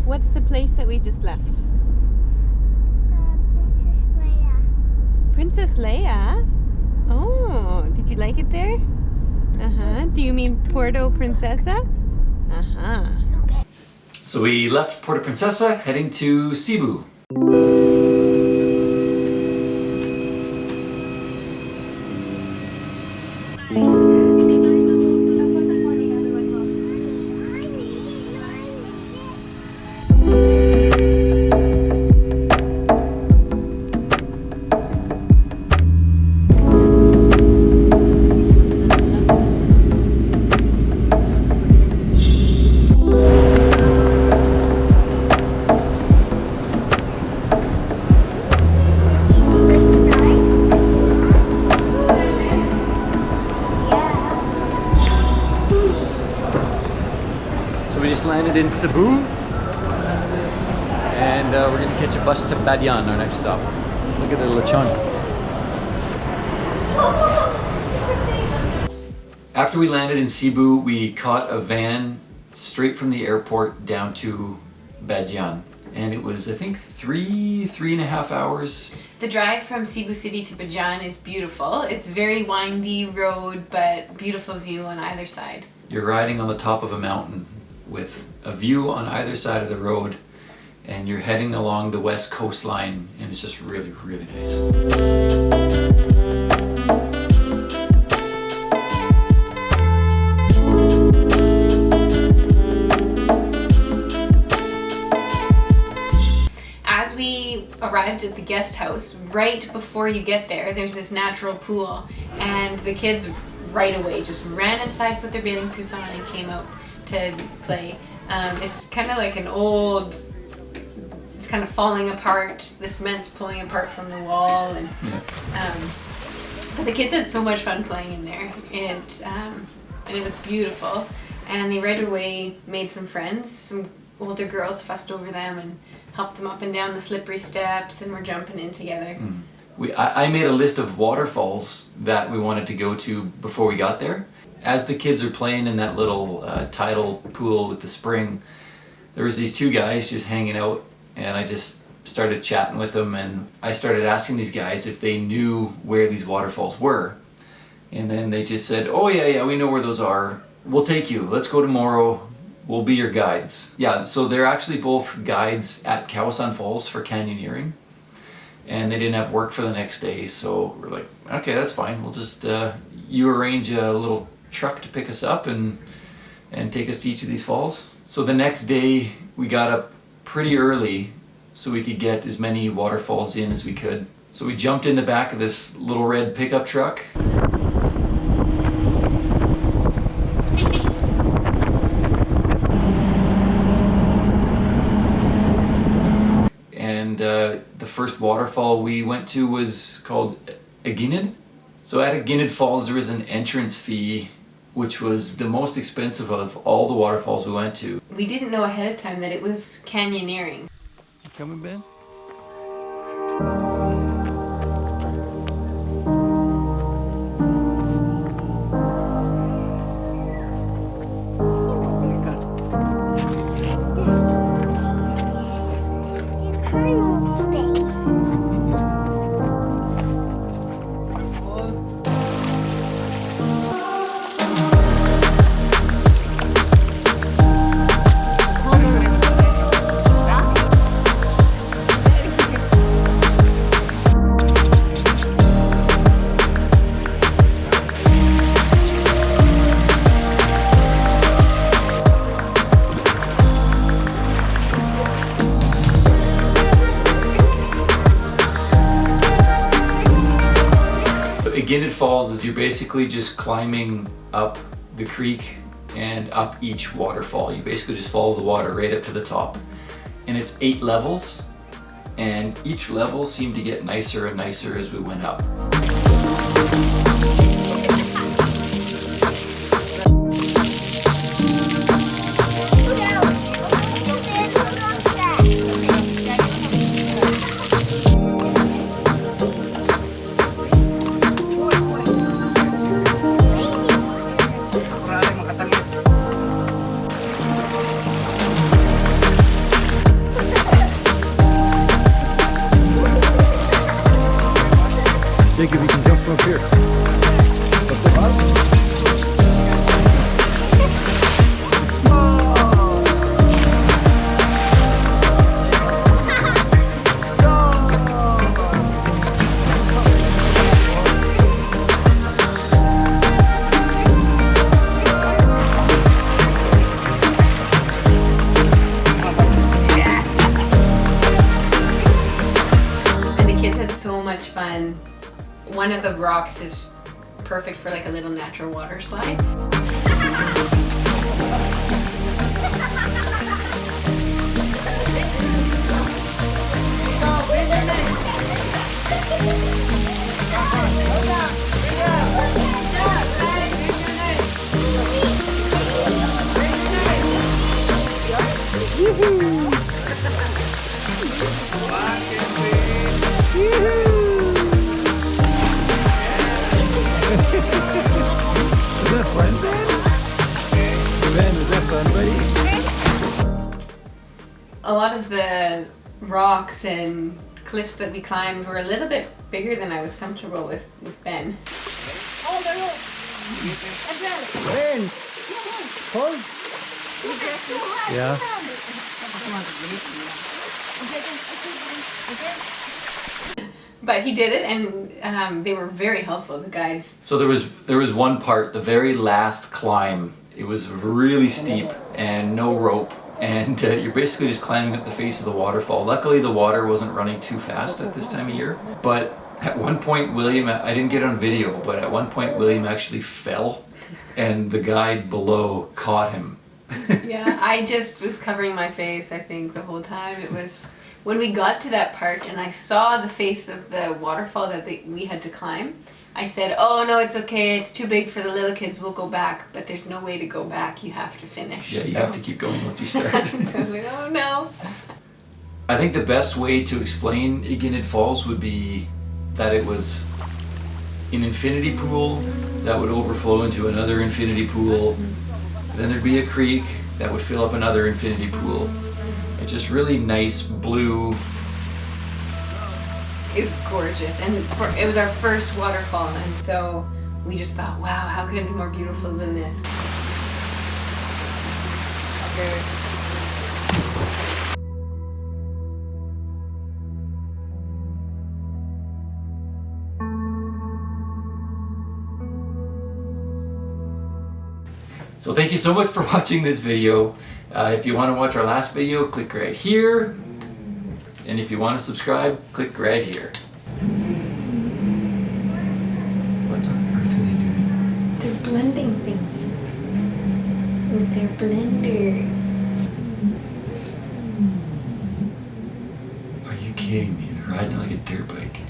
What's the place that we just left? Princess Leia. Princess Leia? Oh, did you like it there? Uh-huh. Do you mean Puerto Princesa? Uh-huh. Okay. So we left Puerto Princesa heading to Cebu. So we just landed in Cebu, and we're gonna catch a bus to Badian, our next stop. Look at the lechon. After we landed in Cebu, we caught a van straight from the airport down to Badian, and it was, I think, three and a half hours. The drive from Cebu City to Badian is beautiful. It's very windy road, but beautiful view on either side. You're riding on the top of a mountain with a view on either side of the road, and you're heading along the west coastline, and it's just really, really nice. As we arrived at the guest house, right before you get there, there's this natural pool, and the kids right away just ran inside, put their bathing suits on, and came out to play. It's kind of like an old, it's kind of falling apart, the cement's pulling apart from the wall, and but the kids had so much fun playing in there. And it was beautiful, and they right away made some friends. Some older girls fussed over them and helped them up and down the slippery steps, and we're jumping in together. I made a list of waterfalls that we wanted to go to before we got there. As the kids are playing in that little tidal pool with the spring, there was these two guys just hanging out, and I just started chatting with them, and I started asking these guys if they knew where these waterfalls were. And then they just said, oh yeah, we know where those are. We'll take you. Let's go tomorrow. We'll be your guides. Yeah, so they're actually both guides at Kawasan Falls for canyoneering. And they didn't have work for the next day, so we're like, okay, that's fine. We'll just, you arrange a little truck to pick us up and take us to each of these falls. So the next day we got up pretty early so we could get as many waterfalls in as we could. So we jumped in the back of this little red pickup truck. And the first waterfall we went to was called Aguinid. So at Aguinid Falls there was an entrance fee, which was the most expensive of all the waterfalls we went to. We didn't know ahead of time that it was canyoneering. You coming, Ben? Aguinid Falls is you're basically just climbing up the creek and up each waterfall. You basically just follow the water right up to the top. And it's 8 levels, and each level seemed to get nicer and nicer as we went up. Jacob, you can jump from up here. Up the bottom. So much fun. One of the rocks is perfect for like a little natural water slide. Is that fun, Ben? Ben, is that fun, buddy? A lot of the rocks and cliffs that we climbed were a little bit bigger than I was comfortable with Ben. Ben! Hold! Yeah. But he did it, and they were very helpful, the guides. So there was one part, the very last climb. It was really steep and no rope, and you're basically just climbing up the face of the waterfall. Luckily, the water wasn't running too fast at this time of year. But at one point, William, I didn't get on video, but at one point, William actually fell, and the guide below caught him. Yeah, I just was covering my face, I think, the whole time. It was when we got to that part and I saw the face of the waterfall that we had to climb. I said, "Oh no, it's okay. It's too big for the little kids. We'll go back." But there's no way to go back. You have to finish. Yeah, you have to keep going once you start. So I was like, "Oh no." I think the best way to explain Aguinid Falls would be that it was an infinity pool that would overflow into another infinity pool. Then there'd be a creek that would fill up another infinity pool. It's just really nice blue. It was gorgeous, and it was our first waterfall, and so we just thought, wow, how could it be more beautiful than this? Okay. So thank you so much for watching this video. If you want to watch our last video, click right here. And if you want to subscribe, click right here. What on earth are they doing? They're blending things with their blender. Are you kidding me? They're riding like a dirt bike.